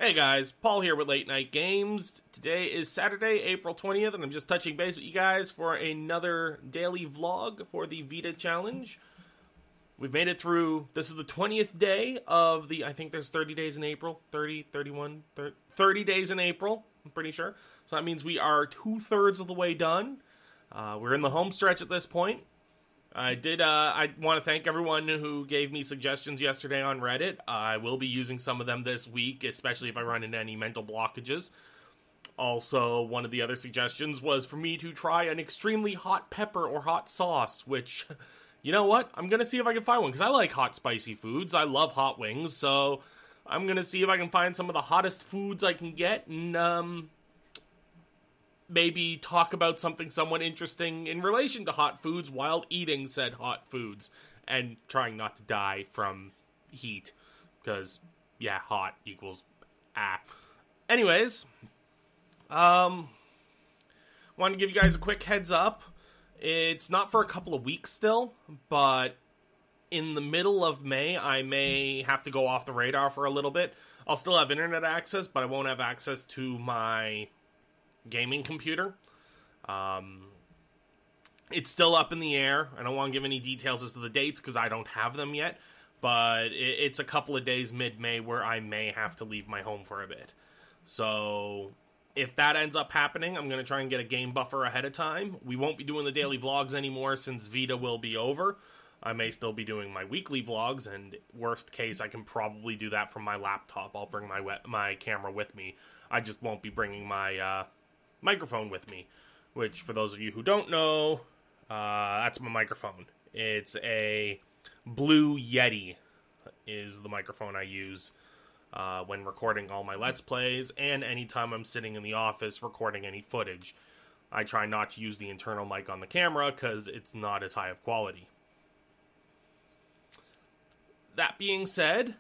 Hey guys, Paul here with Late Night Games. Today is Saturday, April 20th, and I'm just touching base with you guys for another daily vlog for the VEDA challenge. We've made it through, this is the 20th day of the, I think there's 30 days in April, 30 days in April, I'm pretty sure. So that means we are 2/3 of the way done. We're in the home stretch at this point. I want to thank everyone who gave me suggestions yesterday on Reddit. I will be using some of them this week, especially if I run into any mental blockages. Also, one of the other suggestions was for me to try an extremely hot pepper or hot sauce, which, you know what? I'm going to see if I can find one, because I like hot spicy foods. I love hot wings, so I'm going to see if I can find some of the hottest foods I can get, and, maybe talk about something somewhat interesting in relation to hot foods while eating said hot foods and trying not to die from heat, because yeah, hot equals anyways, want to give you guys a quick heads up. It's not for a couple of weeks still, but in the middle of May I may have to go off the radar for a little bit. I'll still have internet access, but I won't have access to my gaming computer. It's still up in the air. I don't want to give any details as to the dates because I don't have them yet, but it's a couple of days mid-May where I may have to leave my home for a bit. So if that ends up happening, I'm going to try and get a game buffer ahead of time. We won't be doing the daily vlogs anymore since VEDA will be over. I may still be doing my weekly vlogs, and worst case, I can probably do that from my laptop. I'll bring my camera with me. I just won't be bringing my microphone with me, which for those of you who don't know, that's my microphone. It's a Blue Yeti is the microphone I use when recording all my Let's Plays, and anytime I'm sitting in the office recording any footage. I try not to use the internal mic on the camera because it's not as high of quality. That being said,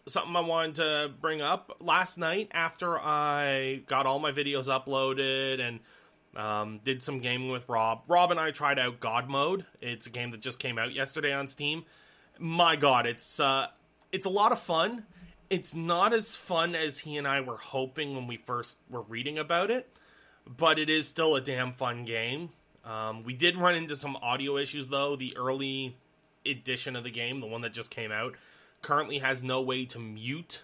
something I wanted to bring up. Last night, after I got all my videos uploaded and did some gaming with Rob and I tried out God Mode. It's a game that just came out yesterday on Steam. My God, it's a lot of fun. It's not as fun as he and I were hoping when we first were reading about it, but it is still a damn fun game. We did run into some audio issues, though. The early edition of the game, the one that just came out, currently has no way to mute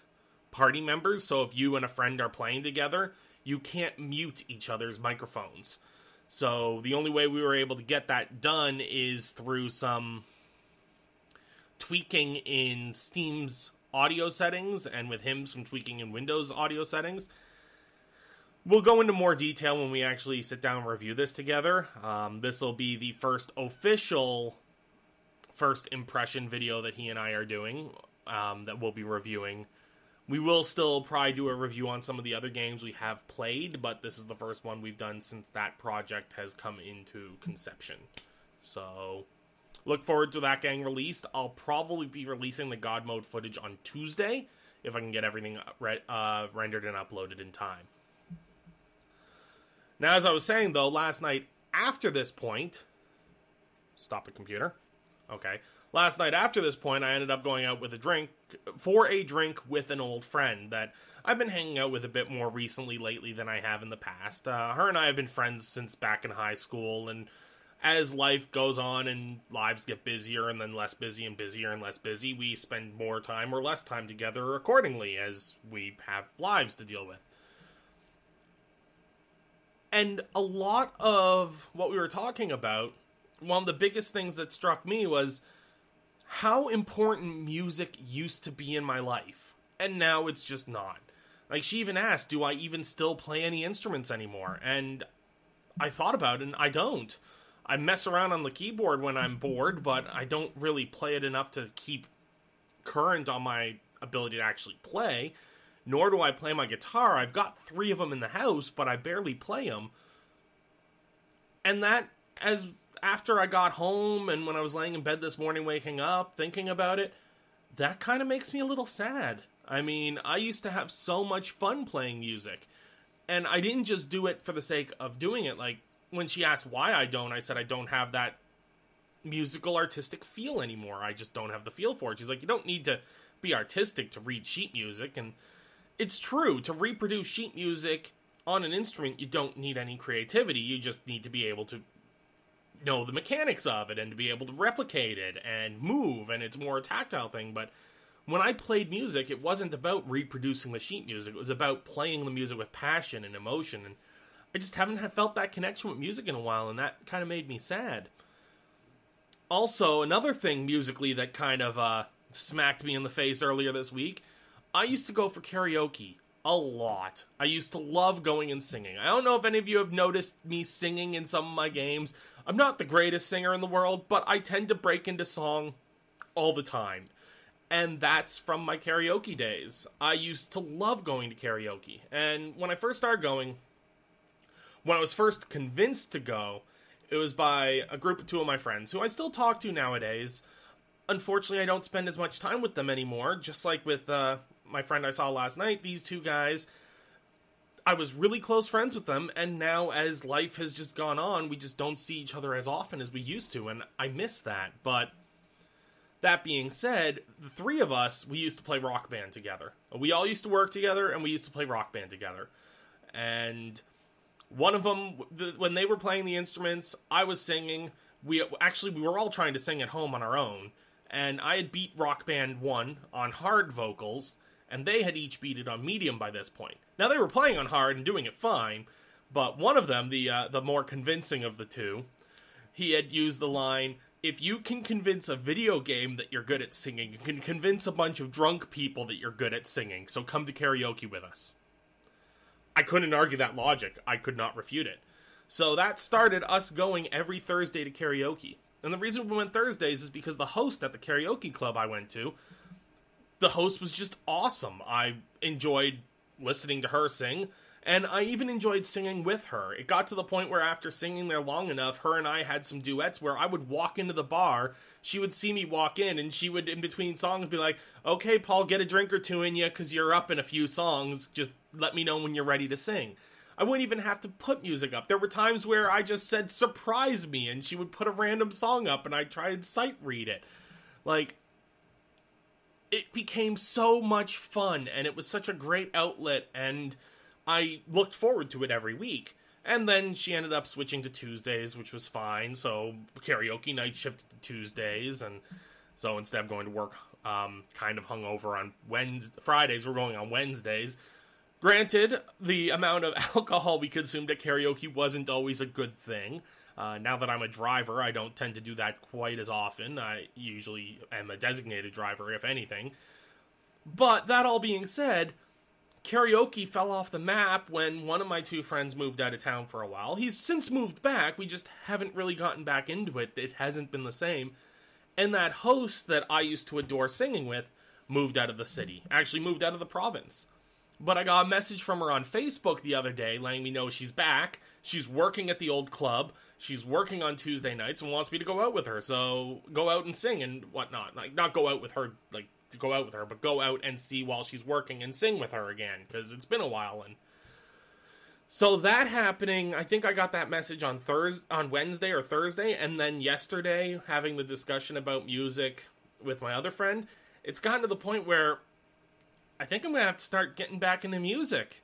party members, so if you and a friend are playing together, you can't mute each other's microphones. So the only way we were able to get that done is through some tweaking in Steam's audio settings, and with him, some tweaking in Windows audio settings. We'll go into more detail when we actually sit down and review this together. This will be the first official first impression video that he and I are doing, that we'll be reviewing. We will still probably do a review on some of the other games we have played, but this is the first one we've done since that project has come into conception. So look forward to that getting released. I'll probably be releasing the God Mode footage on Tuesday if I can get everything rendered and uploaded in time. Now, as I was saying, though, last night after this point... Stop the computer. Okay. Last night after this point, I ended up going out with for a drink with an old friend that I've been hanging out with a bit more recently lately than I have in the past. Her and I have been friends since back in high school, and as life goes on and lives get busier and then less busy and busier and less busy, we spend more time or less time together accordingly as we have lives to deal with. And a lot of what we were talking about, one of the biggest things that struck me was how important music used to be in my life. And now it's just not. Like, she even asked, do I even still play any instruments anymore? And I thought about it, and I don't. I mess around on the keyboard when I'm bored, but I don't really play it enough to keep current on my ability to actually play. Nor do I play my guitar. I've got 3 of them in the house, but I barely play them. And that, after I got home and when I was laying in bed this morning waking up, thinking about it, that kind of makes me a little sad. I mean, I used to have so much fun playing music. And I didn't just do it for the sake of doing it. Like, when she asked why I don't, I said I don't have that musical artistic feel anymore. I just don't have the feel for it. She's like, you don't need to be artistic to read sheet music. And it's true, to reproduce sheet music on an instrument, you don't need any creativity. You just need to be able to know the mechanics of it and to be able to replicate it and move, and it's more a tactile thing. But when I played music, it wasn't about reproducing the sheet music. It was about playing the music with passion and emotion, and I just haven't felt that connection with music in a while, and that kind of made me sad. Also, another thing musically that kind of smacked me in the face earlier this week, I used to go for karaoke a lot. I used to love going and singing. I don't know if any of you have noticed me singing in some of my games. I'm not the greatest singer in the world, but I tend to break into song all the time. And that's from my karaoke days. I used to love going to karaoke. And when I first started going, when I was first convinced to go, it was by a group of two of my friends, who I still talk to nowadays. Unfortunately, I don't spend as much time with them anymore, just like with my friend I saw last night. These two guys, I was really close friends with them, and now as life has just gone on, we just don't see each other as often as we used to, and I miss that. But that being said, the three of us, we used to play Rock Band together. We all used to work together, and we used to play Rock Band together. And one of them, when they were playing the instruments, I was singing. We were all trying to sing at home on our own, and I had beat Rock Band 1 on hard vocals, and they had each beat it on medium by this point. Now, they were playing on hard and doing it fine, but one of them, the more convincing of the two, he had used the line, if you can convince a video game that you're good at singing, you can convince a bunch of drunk people that you're good at singing, so come to karaoke with us. I couldn't argue that logic. I could not refute it. So that started us going every Thursday to karaoke. And the reason we went Thursdays is because the host at the karaoke club I went to, the host was just awesome. I enjoyed listening to her sing, and I even enjoyed singing with her. It got to the point where after singing there long enough, her and I had some duets where I would walk into the bar, she would see me walk in, and she would, in between songs, be like, okay, Paul, get a drink or two in you, because you're up in a few songs, just let me know when you're ready to sing. I wouldn't even have to put music up. There were times where I just said, surprise me, and she would put a random song up, and I'd try and sight read it. Like, it became so much fun, and it was such a great outlet, and I looked forward to it every week. And then she ended up switching to Tuesdays, which was fine, so karaoke night shifted to Tuesdays, and so instead of going to work kind of hungover on Fridays, we're going on Wednesdays. Granted, the amount of alcohol we consumed at karaoke wasn't always a good thing. Now that I'm a driver, I don't tend to do that quite as often. I usually am a designated driver, if anything. But that all being said, karaoke fell off the map when one of my two friends moved out of town for a while. He's since moved back, we just haven't really gotten back into it. It hasn't been the same. And that host that I used to adore singing with moved out of the city. Actually moved out of the province. But I got a message from her on Facebook the other day letting me know she's back. She's working at the old club. She's working on Tuesday nights and wants me to go out with her. So go out and sing and whatnot. Like, not go out with her, like, to go out with her, but go out and see while she's working and sing with her again, because it's been a while. And so that happening, I think I got that message on Wednesday or Thursday, and then yesterday, having the discussion about music with my other friend, it's gotten to the point where I think I'm going to have to start getting back into music.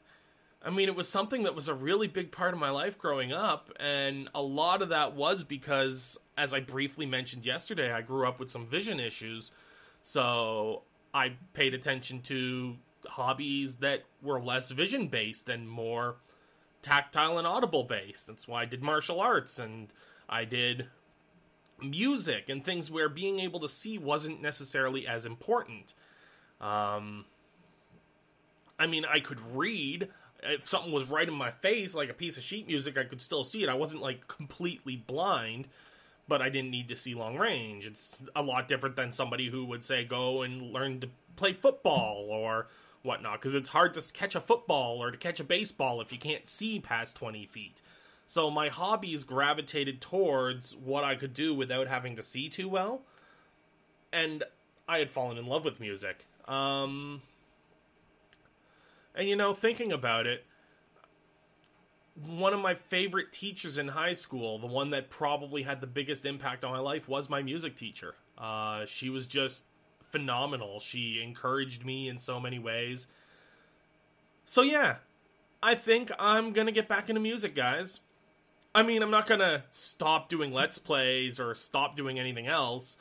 I mean, it was something that was a really big part of my life growing up, and a lot of that was because, as I briefly mentioned yesterday, I grew up with some vision issues, so I paid attention to hobbies that were less vision-based and more tactile and audible-based. That's why I did martial arts, and I did music, and things where being able to see wasn't necessarily as important. I mean, I could read. If something was right in my face, like a piece of sheet music, I could still see it. I wasn't, like, completely blind, but I didn't need to see long range. It's a lot different than somebody who would say, go and learn to play football or whatnot, because it's hard to catch a football or to catch a baseball if you can't see past 20 feet. So my hobbies gravitated towards what I could do without having to see too well, and I had fallen in love with music. And, you know, thinking about it, one of my favorite teachers in high school, the one that probably had the biggest impact on my life, was my music teacher. She was just phenomenal. She encouraged me in so many ways. So yeah, I think I'm gonna get back into music, guys. I mean, I'm not gonna stop doing Let's Plays or stop doing anything else.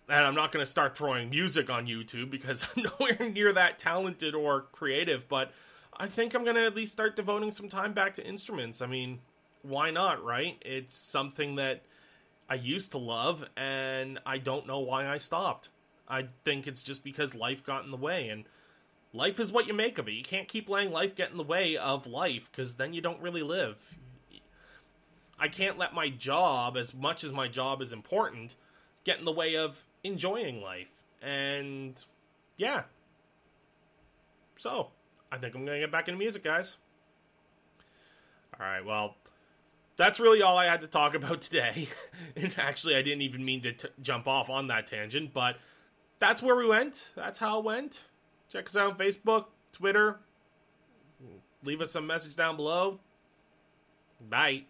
And I'm not gonna start throwing music on YouTube because I'm nowhere near that talented or creative, but I think I'm going to at least start devoting some time back to instruments. I mean, why not, right? It's something that I used to love, and I don't know why I stopped. I think it's just because life got in the way, and life is what you make of it. You can't keep letting life get in the way of life, because then you don't really live. I can't let my job, as much as my job is important, get in the way of enjoying life. And, yeah. So I think I'm going to get back into music, guys. Alright, well, that's really all I had to talk about today. And actually, I didn't even mean to jump off on that tangent, but that's where we went. That's how it went. Check us out on Facebook, Twitter. Leave us some message down below. Bye.